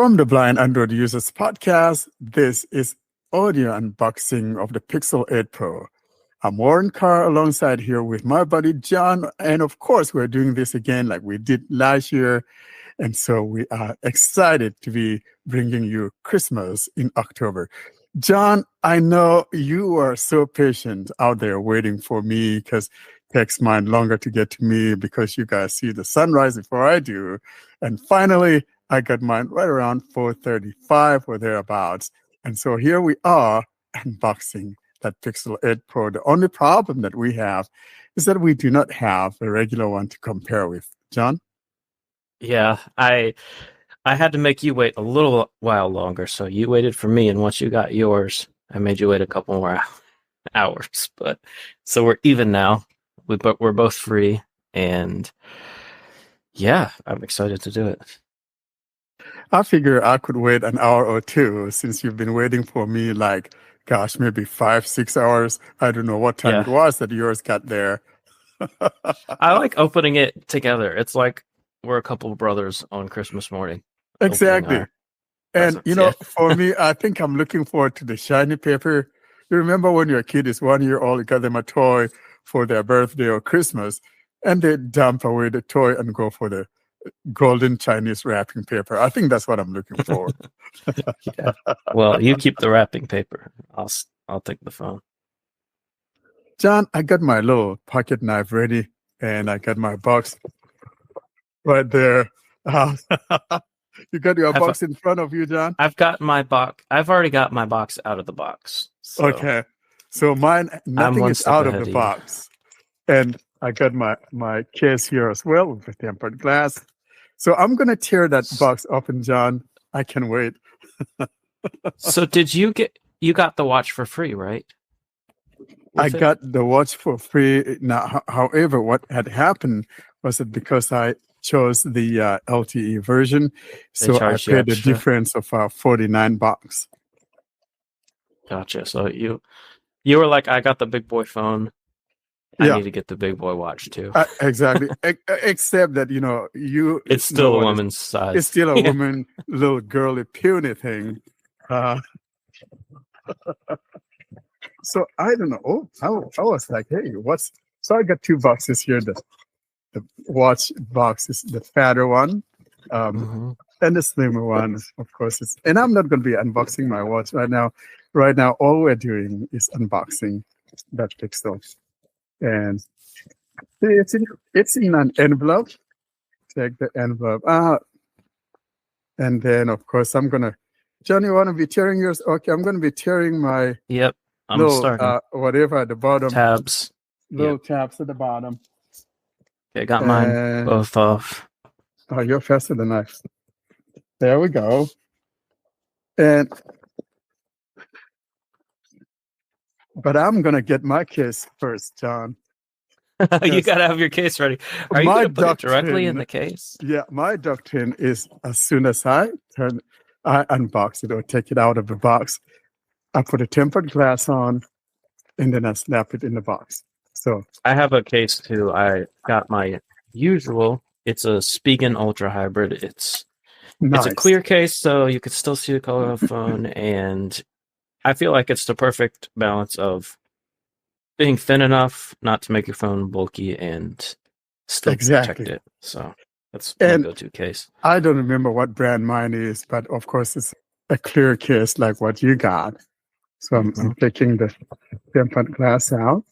From the Blind Android Users Podcast, this is audio unboxing of the Pixel 8 Pro. I'm Warren Carr alongside here with my buddy John. And of course, we're doing this again like we did last year. And so we are excited to be bringing you Christmas in October. John, I know you are so patient out there waiting for me because it takes mine longer to get to me because you guys see the sunrise before I do. And finally, I got mine right around 4:35 or thereabouts. And so here we are unboxing that Pixel 8 Pro. The only problem that we have is that we do not have a regular one to compare with. John? Yeah, I had to make you wait a little while longer, so you waited for me, and once you got yours, I made you wait a couple more hours. But so we're even now. We're both free, and yeah, I'm excited to do it. I figure I could wait an hour or two since you've been waiting for me like, gosh, maybe 5-6 hours. I don't know what time it was that yours got there. I like opening it together. It's like we're a couple of brothers on Christmas morning. Exactly. And, for me, I think I'm looking forward to the shiny paper. You remember when your kid is 1 year old, you got them a toy for their birthday or Christmas, and they dump away the toy and go for the golden Chinese wrapping paper. I think that's what I'm looking for. Yeah. Well, you keep the wrapping paper. I'll take the phone. John, I got my little pocket knife ready, and I got my box right there. You got your box in front of you, John? I've got my box. I've already got my box out of the box. So okay. So mine, nothing is out of the box. And I got my case here as well with the tempered glass. So I'm going to tear that box open, John. I can wait. So you got the watch for free, right? I got the watch for free. Now, however, what had happened was that because I chose the LTE version, so I paid the difference of $49. Gotcha. So you were like, I got the big boy phone. I need to get the big boy watch too. Exactly. Except that, it's still a woman's size. It's still a woman, little girly, puny thing. So I don't know. I was like, hey, so I got 2 boxes here. The watch box is the fatter one. And the slimmer one, of course. And I'm not going to be unboxing my watch right now. Right now, all we're doing is unboxing that Pixel. And it's in an envelope. Take the envelope out. And then, of course, John, you want to be tearing yours? Okay, I'm going to be tearing my starting. Whatever at the bottom. Tabs. Little tabs at the bottom. Okay, got mine both off. Oh, you're faster than I. There we go. But I'm going to get my case first, John. You got to have your case ready. Are you going to put it directly in the case? Yeah, my doctrine is as soon as I unbox it or take it out of the box, I put a tempered glass on, and then I snap it in the box. So I have a case too. I got my usual. It's a Spigen Ultra Hybrid. It's a clear case, so you could still see the color of the phone, and I feel like it's the perfect balance of being thin enough not to make your phone bulky and still protect it. So that's my go-to case. I don't remember what brand mine is, but of course it's a clear case like what you got. So I'm taking the tempered glass out.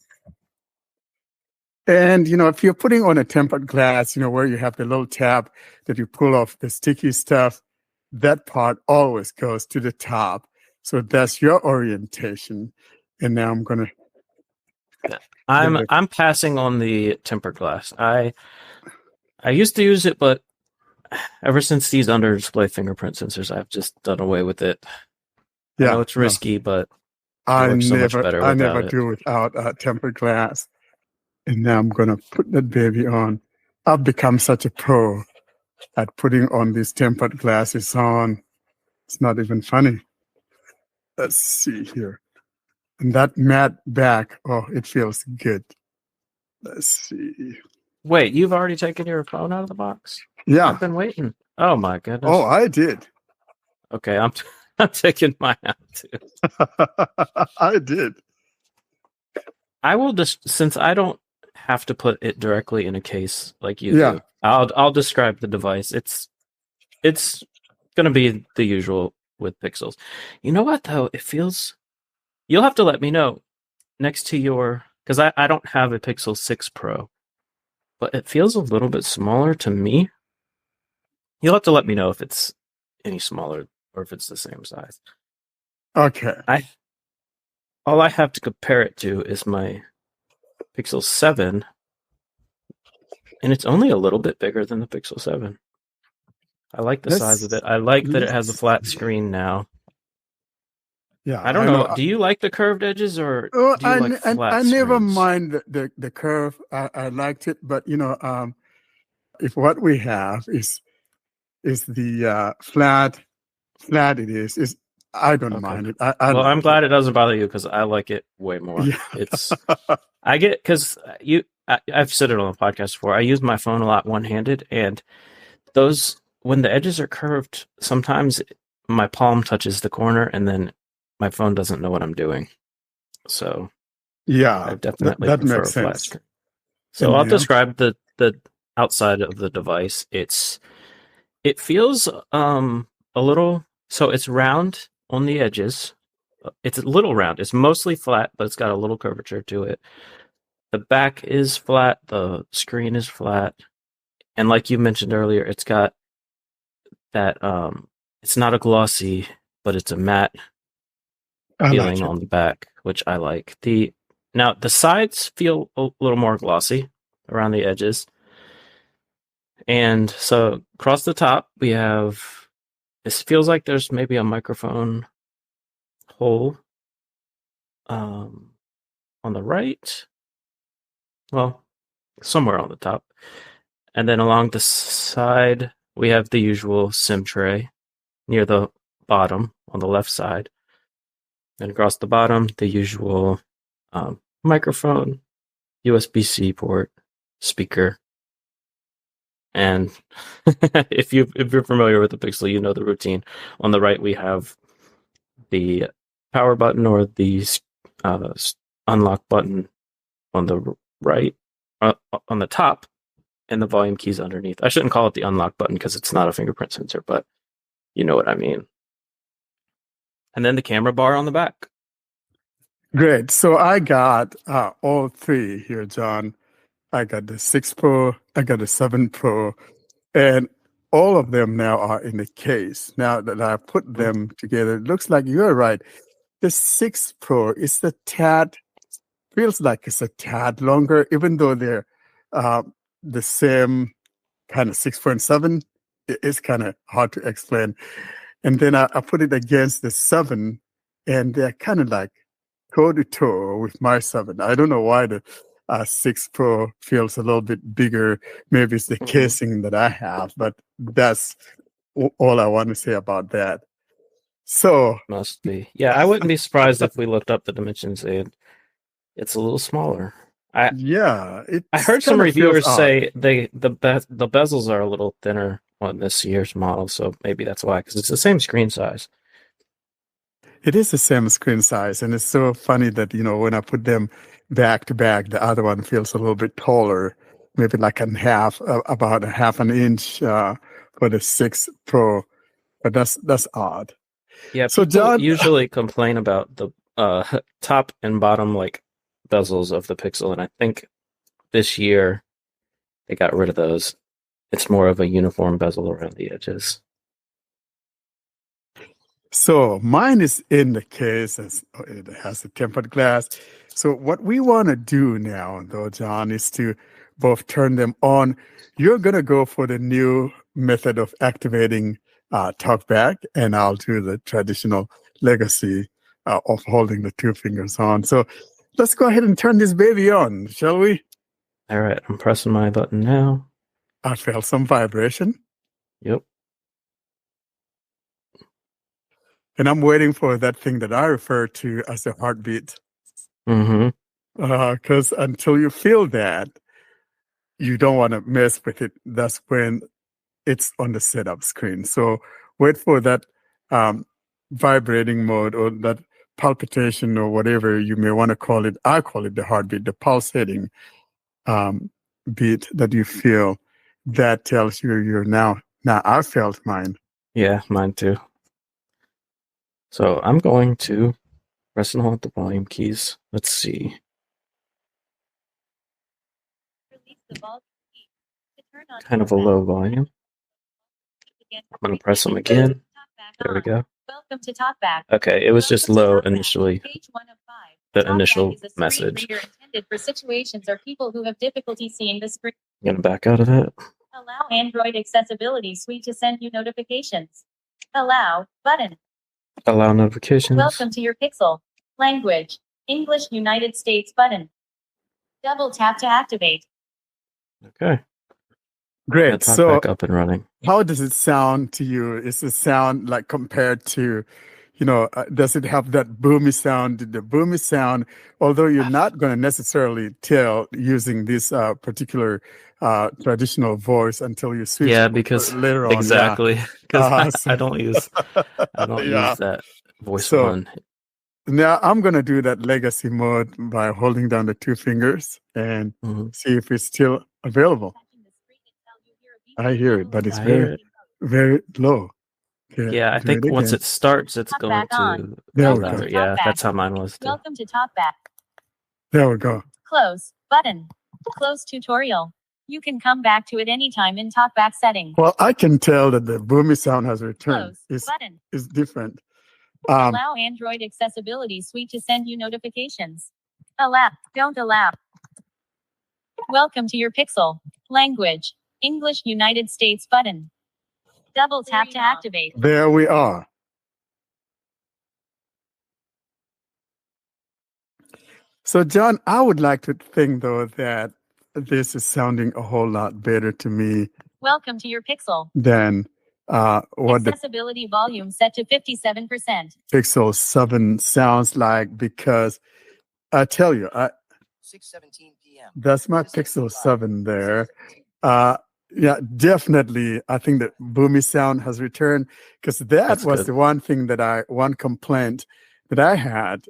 And, if you're putting on a tempered glass, where you have the little tab that you pull off the sticky stuff, that part always goes to the top. So that's your orientation. And now I'm going to... I'm passing on the tempered glass. I used to use it, but ever since these under-display fingerprint sensors, I've just done away with it. Yeah, I know it's risky, but I never do without tempered glass. And now I'm going to put that baby on. I've become such a pro at putting on these tempered glasses on. It's not even funny. Let's see here. And that matte back, it feels good. Let's see. Wait, you've already taken your phone out of the box? Yeah. I've been waiting. Oh, my goodness. Oh, I did. Okay, I'm taking mine out too. I did. I will just, since I don't have to put it directly in a case like you Yeah. do, I'll describe the device. It's gonna be the usual with Pixels. You know what though? It feels. You'll have to let me know next to your, because I don't have a Pixel 6 Pro, but it feels a little bit smaller to me. You'll have to let me know if it's any smaller or if it's the same size. Okay. All I have to compare it to is my Pixel 7, and it's only a little bit bigger than the Pixel 7. I like the size of it. I like that it has a flat screen now. Yeah, I don't know. Do you like the curved edges or do you like flat I never screens? mind the curve. I liked it, but if what we have is the flat it is I don't Okay. mind it. Well, like I'm glad it doesn't bother you because I like it way more. Yeah. It's I get because I've said it on the podcast before. I use my phone a lot one-handed, and those when the edges are curved, sometimes my palm touches the corner, and then my phone doesn't know what I'm doing. So yeah, I definitely that prefer makes a flat sense. screen. So I'll describe the outside of the device. It feels a little, so it's round on the edges. It's a little round. It's mostly flat, but it's got a little curvature to it. The back is flat, the screen is flat, and like you mentioned earlier, it's got that it's not a glossy, but it's a matte feeling on the back, which I like. Now the sides feel a little more glossy around the edges. And so across the top, we have, this feels like there's maybe a microphone hole on the right. Well, somewhere on the top. And then along the side, we have the usual SIM tray near the bottom on the left side. And across the bottom, the usual microphone, USB-C port, speaker. And if you're familiar with the Pixel, you know the routine. On the right, we have the power button or the unlock button on the right, on the top, and the volume keys underneath. I shouldn't call it the unlock button because it's not a fingerprint sensor, but you know what I mean. And then the camera bar on the back. Great. So I got all three here, John. I got the 6 Pro, I got the 7 Pro, and all of them now are in the case. Now that I put them together, it looks like you're right. The 6 Pro is feels like it's a tad longer, even though they're the same kind of 6.7. It's kind of hard to explain. And then I put it against the 7, and they're kind of like toe to toe with my 7. I don't know why the 6 Pro feels a little bit bigger. Maybe it's the casing that I have, but that's all I want to say about that. So must be. Yeah, I wouldn't be surprised if we looked up the dimensions and it's a little smaller. I heard some reviewers say the bezels are a little thinner on this year's model, so maybe that's why, because it's the same screen size. It is the same screen size, and it's so funny that when I put them back to back, the other one feels a little bit taller, maybe like about a half an inch for the 6 Pro, but that's odd. Yeah, so John usually complain about the top and bottom bezels of the Pixel, and I think this year they got rid of those. It's more of a uniform bezel around the edges. So mine is in the case, it has a tempered glass. So what we want to do now, though, John, is to both turn them on. You're going to go for the new method of activating TalkBack, and I'll do the traditional legacy of holding the two fingers on. So let's go ahead and turn this baby on, shall we? All right, I'm pressing my button now. I felt some vibration. Yep. And I'm waiting for that thing that I refer to as a heartbeat. Mm-hmm. Because until you feel that, you don't want to mess with it. That's when it's on the setup screen. So wait for that vibrating mode, or that palpitation, or whatever you may want to call it. I call it the heartbeat, the pulsating beat that you feel. That tells you you're now. Now I felt mine. Yeah, mine too. So I'm going to press and hold the volume keys. Let's see. Kind of a low volume. I'm going to press them again. There we go. Welcome to TalkBack. Okay, it was just low initially. Page 1 of 5. The initial TalkBack is a screen message. reader intended for situations or people who have difficulty seeing the screen. I'm going to back out of it. Allow Android Accessibility Suite to send you notifications. Allow button. Allow notifications. Welcome to your Pixel. Language. English United States button. Double tap to activate. Okay. Great. So back up and running. How does it sound to you? Is it sound like compared to, does it have that boomy sound? The boomy sound, although you're not going to necessarily tell using this particular traditional voice until you switch. Yeah, because later on. Exactly. Because Yeah. I don't use Yeah. use that voice So- one. Now I'm going to do that legacy mode by holding down the two fingers and Mhm. see if it's still available. I hear it, but it's I hear very, very low. Okay, Yeah, I do think it once again. it starts, it's Talk going back to on. There we Welcome go. to Yeah, TalkBack. that's how mine was too. Welcome to TalkBack. There we go. Close button. Close tutorial. You can come back to it anytime in TalkBack setting. Well, I can tell that the boomy sound has returned. Close button. It's different. Allow Android Accessibility Suite to send you notifications. Allow. Don't allow. Welcome to your Pixel. Language. English United States button. Double tap to activate. There we are. So, John, I would like to think, though, that this is sounding a whole lot better to me Welcome to your Pixel. than what the Accessibility volume set to 57%. Pixel 7 sounds like, because I tell you, 6:17 p.m. that's my Pixel 7 there. Yeah, definitely. I think that boomy sound has returned, because that That's was good. the one thing one complaint that I had,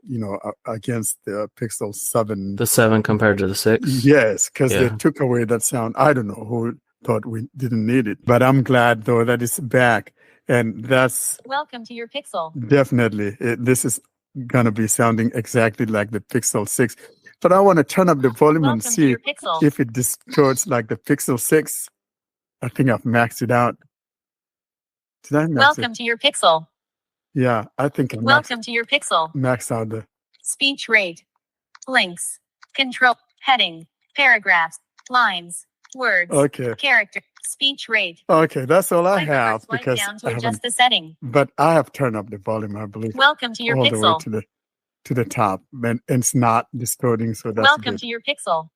against the Pixel 7. The 7 compared to the 6. Yes, because they Yeah. took away that sound. I don't know who thought we didn't need it, but I'm glad though that it's back, and that's Welcome to your Pixel. definitely this is gonna be sounding exactly like the Pixel 6. But I want to turn up the volume and Welcome to see your Pixel. if it distorts like the Pixel 6. I think I've maxed it out. Did I max Welcome to your Pixel. it? Yeah, I think I Welcome to your Pixel. maxed out the. Speech rate. Links. Control. Heading. Paragraphs. Lines. Words. Okay, Character. Speech rate. okay, that's all I Swipe up or have swipe because down to I adjust haven't. the setting. But I have turned up the volume, I believe, Welcome to your all the way Pixel. to the top, and it's not distorting, so that's Welcome good. to your Pixel.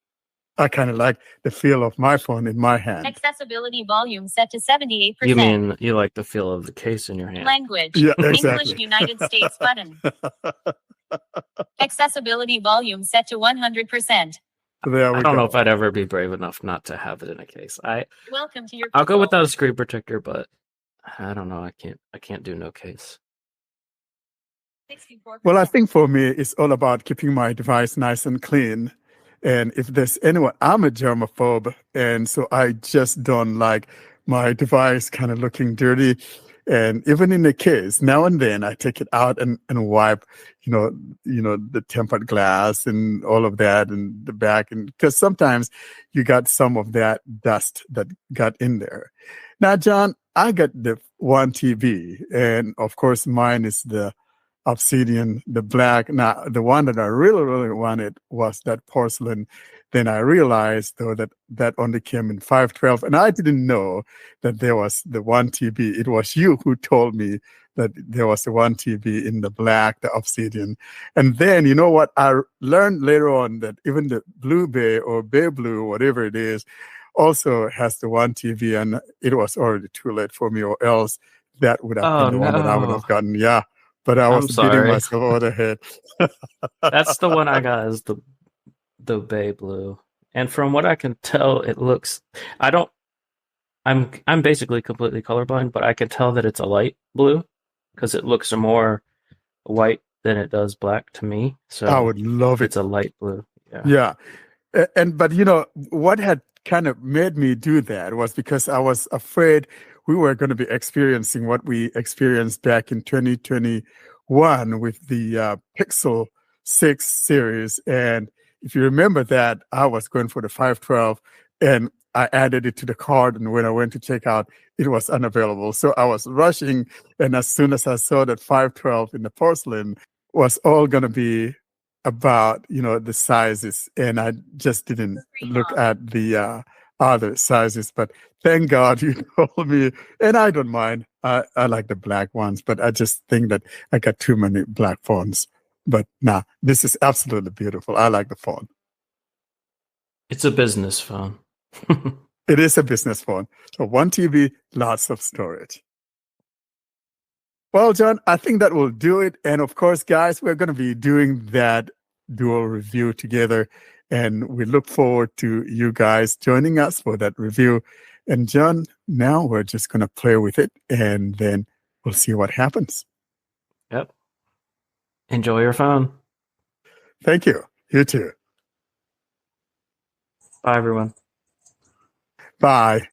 I kind of like the feel of my phone in my hand. Accessibility volume set to 78%. You mean you like the feel of the case in your hand? Language. Yeah, English exactly. United States button. Accessibility volume set to 100%. There we I don't know go. if I'd ever be brave enough not to have it in a case. Welcome to your I'll go Pixel. without a screen protector, but I don't know. I can't do no case. 64%. Well, I think for me, it's all about keeping my device nice and clean. And if there's anyone, I'm a germaphobe, and so I just don't like my device kind of looking dirty. And even in the case, now and then I take it out and wipe, the tempered glass and all of that and the back, and because sometimes you got some of that dust that got in there. Now, John, I got the 1 TB, and of course mine is the Obsidian, the black. Now, the one that I really, really wanted was that porcelain. Then I realized, though, that only came in 512, and I didn't know that there was the 1 TB. It was you who told me that there was the 1 TB in the black, the Obsidian. And then, you know what? I learned later on that even the Blue Bay or Bay Blue, whatever it is, also has the 1 TB, and it was already too late for me, or else that would have Oh, been the one that I would no. have gotten. Yeah. But I I'm was beating sorry. myself over the head. That's the one I got, is the Bay Blue. And from what I can tell, it looks. I'm basically completely colorblind, but I can tell that it's a light blue. because it looks more white than it does black to me. So I would love it. It's a light blue. Yeah. Yeah. But what had kind of made me do that was because I was afraid we were going to be experiencing what we experienced back in 2021 with the Pixel 6 series. And if you remember that, I was going for the 512 and I added it to the cart. And when I went to check out, it was unavailable. So I was rushing. And as soon as I saw that 512 in the porcelain was all going to be about the sizes, and I just didn't look at the other sizes. But thank God you told me, and I don't mind. I like the black ones, but I just think that I got too many black phones. But this is absolutely beautiful. I like the phone. It's a business phone. It is a business phone. So 1 TB, lots of storage. Well, John, I think that will do it. And of course, guys, we're going to be doing that dual review together. And we look forward to you guys joining us for that review. And John, now we're just going to play with it and then we'll see what happens. Yep. Enjoy your phone. Thank you. You too. Bye, everyone. Bye.